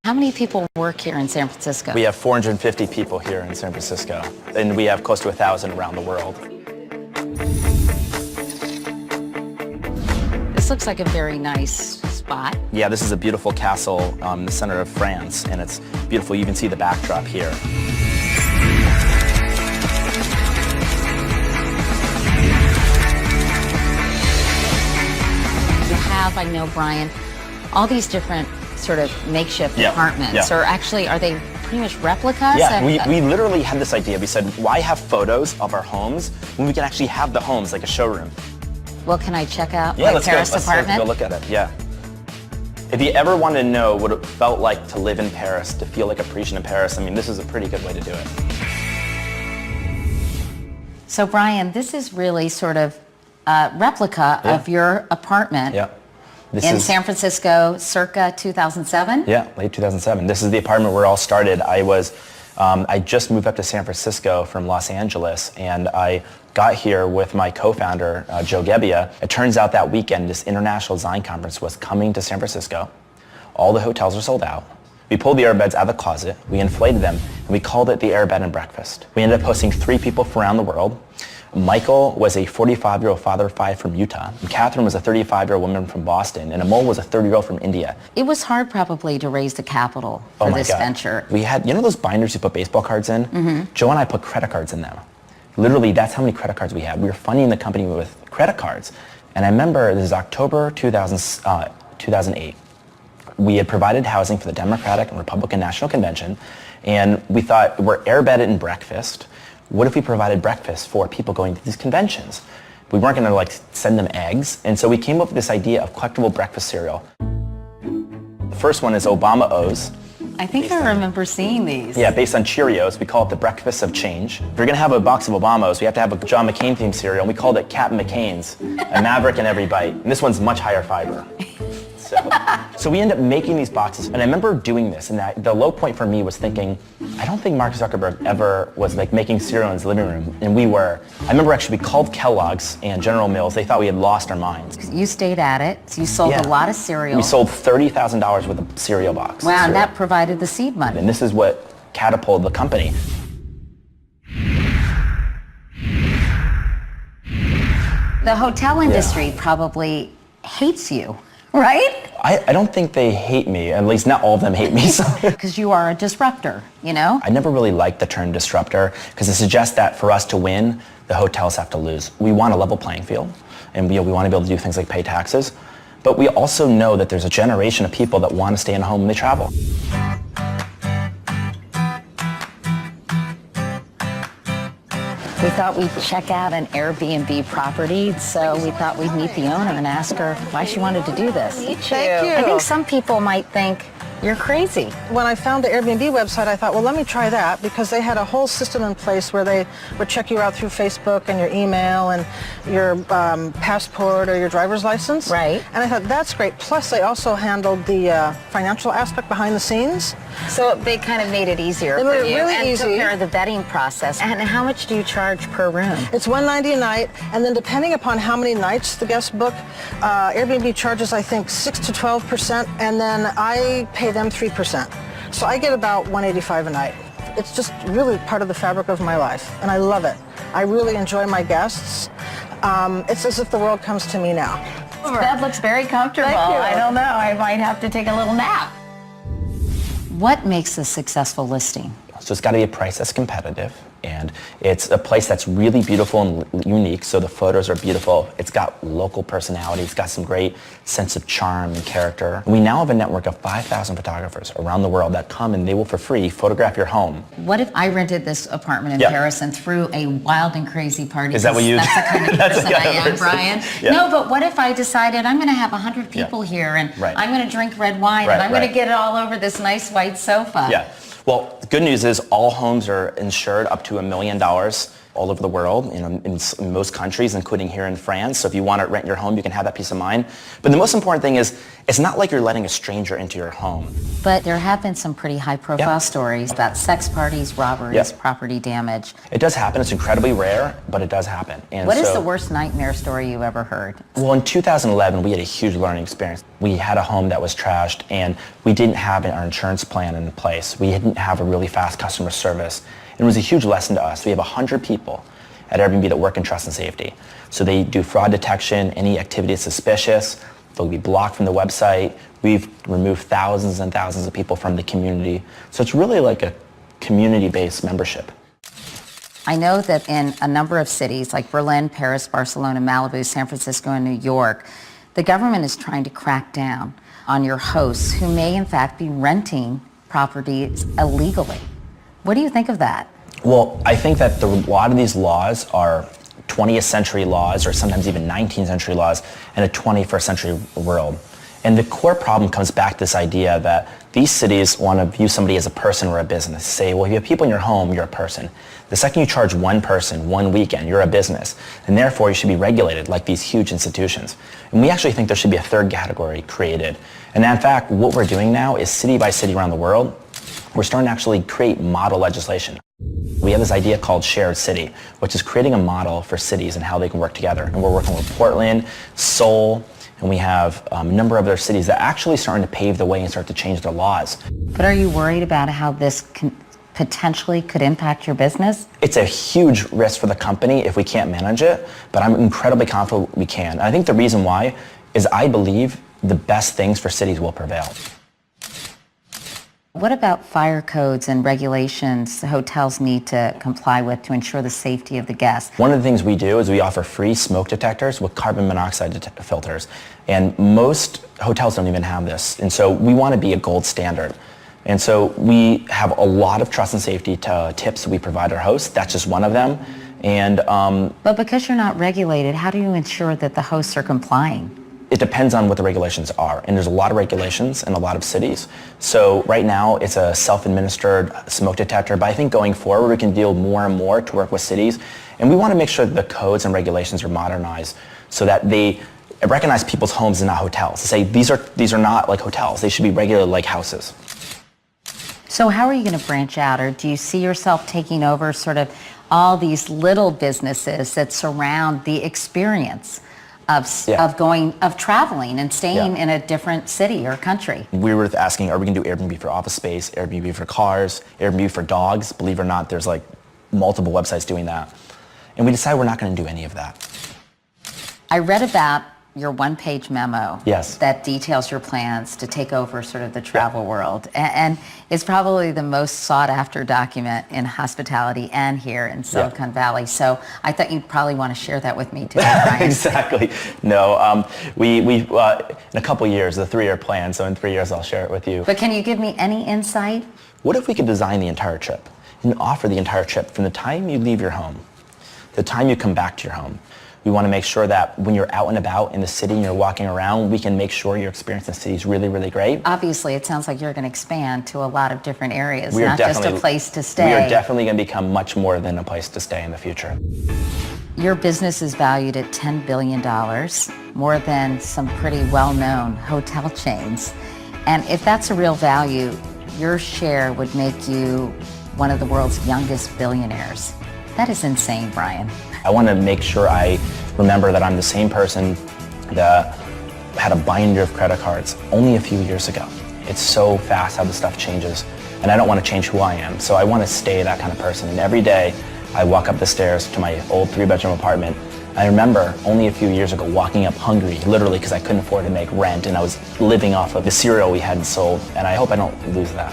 How many people work here in San Francisco? We have 450 people here in San Francisco, and we have close to 1,000 around the world. This looks like a very nice spot. Yeah, this is a beautiful castle in the center of France, and it's beautiful. You can see the backdrop here. You have, I know, Brian, all these different sort of makeshift apartments, or actually, are they pretty much replicas? Yeah, we literally had this idea. We said, why have photos of our homes when we can actually have the homes like a showroom? Well, can I check out my Paris apartment? Let's go look at it, yeah. If you ever wanted to know what it felt like to live in Paris, to feel like a Parisian in Paris, I mean, this is a pretty good way to do it. So, Brian, this is really sort of a replica of your apartment. Yeah. In San Francisco, circa 2007? Yeah, late 2007. This is the apartment where it all started. I just moved up to San Francisco from Los Angeles, and I got here with my co-founder, Joe Gebbia. It turns out that weekend, this international design conference was coming to San Francisco. All the hotels are sold out. We pulled the airbeds out of the closet, we inflated them, and we called it the Air Bed and Breakfast. We ended up hosting 3 people from around the world. Michael was a 45-year-old father of 5 from Utah. And Catherine was a 35-year-old woman from Boston. And Amol was a 30-year-old from India. It was hard probably to raise the capital for this venture. We had, you know those binders you put baseball cards in? Mm-hmm. Joe and I put credit cards in them. Literally, that's how many credit cards we had. We were funding the company with credit cards. And I remember this is October 2008. We had provided housing for the Democratic and Republican National Convention. And we thought, we're air-bedded and breakfast. What if we provided breakfast for people going to these conventions? We weren't going to send them eggs, and so we came up with this idea of collectible breakfast cereal. The first one is Obama O's. I think I remember seeing these. Yeah, based on Cheerios. We call it the breakfast of change. If you're going to have a box of Obama's, we have to have a John McCain themed cereal, and we called it Captain McCain's, a maverick in every bite. And this one's much higher fiber. So we ended up making these boxes, and I remember doing this, and the low point for me was thinking, I don't think Mark Zuckerberg ever was making cereal in his living room, and we were. I remember actually we called Kellogg's and General Mills. They thought we had lost our minds. You stayed at it. So you sold a lot of cereal. We sold $30,000 worth of cereal box. Wow, and that provided the seed money. And this is what catapulted the company. The hotel industry probably hates you. Right? I don't think they hate me. At least not all of them hate me. Because you are a disruptor, you know? I never really liked the term disruptor because it suggests that for us to win, the hotels have to lose. We want a level playing field, and we want to be able to do things like pay taxes. But we also know that there's a generation of people that want to stay in a home when they travel. We thought we'd check out an Airbnb property, so we thought we'd meet the owner and ask her why she wanted to do this. Thank you. I think some people might think you're crazy. When I found the Airbnb website, I thought, well, let me try that, because they had a whole system in place where they would check you out through Facebook and your email and your passport or your driver's license. Right. And I thought, that's great. Plus, they also handled the financial aspect behind the scenes. So they kind of made it easier for you. Really easy. And took care of the vetting process. And how much do you charge per room? It's $190 a night, and then depending upon how many nights the guests book, Airbnb charges, I think, 6 to 12%, and then I pay them 3%. So I get about $185 a night. It's just really part of the fabric of my life, and I love it. I really enjoy my guests. It's as if the world comes to me now. This bed looks very comfortable. Thank you. I don't know. I might have to take a little nap. What makes a successful listing? So it's got to be a price that's competitive, and it's a place that's really beautiful and unique, so the photos are beautiful. It's got local personality. It's got some great sense of charm and character. We now have a network of 5,000 photographers around the world that come and they will, for free, photograph your home. What if I rented this apartment in Paris and threw a wild and crazy party? Is that what you... That's the kind of person I am, Brian. No, but what if I decided I'm going to have 100 people here, and I'm going to drink red wine, and I'm going to get it all over this nice white sofa? Well, the good news is all homes are insured up to $1 million. all over the world, in most countries, including here in France. So if you want to rent your home, you can have that peace of mind. But the most important thing is, it's not like you're letting a stranger into your home. But there have been some pretty high-profile stories about sex parties, robberies, property damage. It does happen. It's incredibly rare, but it does happen. And what is the worst nightmare story you've ever heard? Well, in 2011, we had a huge learning experience. We had a home that was trashed, and we didn't have our insurance plan in place. We didn't have a really fast customer service. And it was a huge lesson to us. We have 100 people at Airbnb that work in trust and safety. So they do fraud detection, any activity is suspicious, they'll be blocked from the website. We've removed thousands and thousands of people from the community. So it's really like a community-based membership. I know that in a number of cities like Berlin, Paris, Barcelona, Malibu, San Francisco, and New York, the government is trying to crack down on your hosts who may in fact be renting properties illegally. What do you think of that? Well, I think that a lot of these laws are 20th century laws, or sometimes even 19th century laws, in a 21st century world. And the core problem comes back to this idea that these cities want to view somebody as a person or a business. Say, well, if you have people in your home, you're a person. The second you charge one person one weekend, you're a business. And therefore, you should be regulated like these huge institutions. And we actually think there should be a third category created. And in fact, what we're doing now is city by city around the world, we're starting to actually create model legislation. We have this idea called shared city, which is creating a model for cities and how they can work together. And we're working with Portland, Seoul, and we have a number of other cities that are actually starting to pave the way and start to change their laws. But are you worried about how this potentially could impact your business? It's a huge risk for the company if we can't manage it, but I'm incredibly confident we can. And I think the reason why is I believe the best things for cities will prevail. What about fire codes and regulations hotels need to comply with to ensure the safety of the guests? One of the things we do is we offer free smoke detectors with carbon monoxide filters. And most hotels don't even have this. And so we want to be a gold standard. And so we have a lot of trust and safety tips that we provide our hosts. That's just one of them. And but because you're not regulated, how do you ensure that the hosts are complying? It depends on what the regulations are, and there's a lot of regulations in a lot of cities. So right now it's a self-administered smoke detector, but I think going forward we can deal more and more to work with cities, and we want to make sure that the codes and regulations are modernized so that they recognize people's homes and not hotels. To say these are not like hotels, they should be regulated like houses. So how are you going to branch out, or do you see yourself taking over sort of all these little businesses that surround the experience of traveling and staying in a different city or country? We were asking, are we going to do Airbnb for office space, Airbnb for cars, Airbnb for dogs? Believe it or not, there's like multiple websites doing that. And we decided we're not going to do any of that. I read about your one-page memo Yes. that details your plans to take over sort of the travel world. And it's probably the most sought-after document in hospitality and here in Silicon Valley. So I thought you'd probably want to share that with me today, Brian. Exactly. No, we in a couple years, the 3-year plan, so in 3 years I'll share it with you. But can you give me any insight? What if we could design the entire trip and offer the entire trip from the time you leave your home, the time you come back to your home? We want to make sure that when you're out and about in the city and you're walking around, we can make sure your experience in the city is really, really great. Obviously, it sounds like you're going to expand to a lot of different areas, not just a place to stay. We are definitely going to become much more than a place to stay in the future. Your business is valued at $10 billion, more than some pretty well-known hotel chains. And if that's a real value, your share would make you one of the world's youngest billionaires. That is insane, Brian. I want to make sure I remember that I'm the same person that had a binder of credit cards only a few years ago. It's so fast how this stuff changes, and I don't want to change who I am. So I want to stay that kind of person. And every day I walk up the stairs to my old 3-bedroom apartment. I remember only a few years ago walking up hungry, literally because I couldn't afford to make rent, and I was living off of the cereal we hadn't sold, and I hope I don't lose that.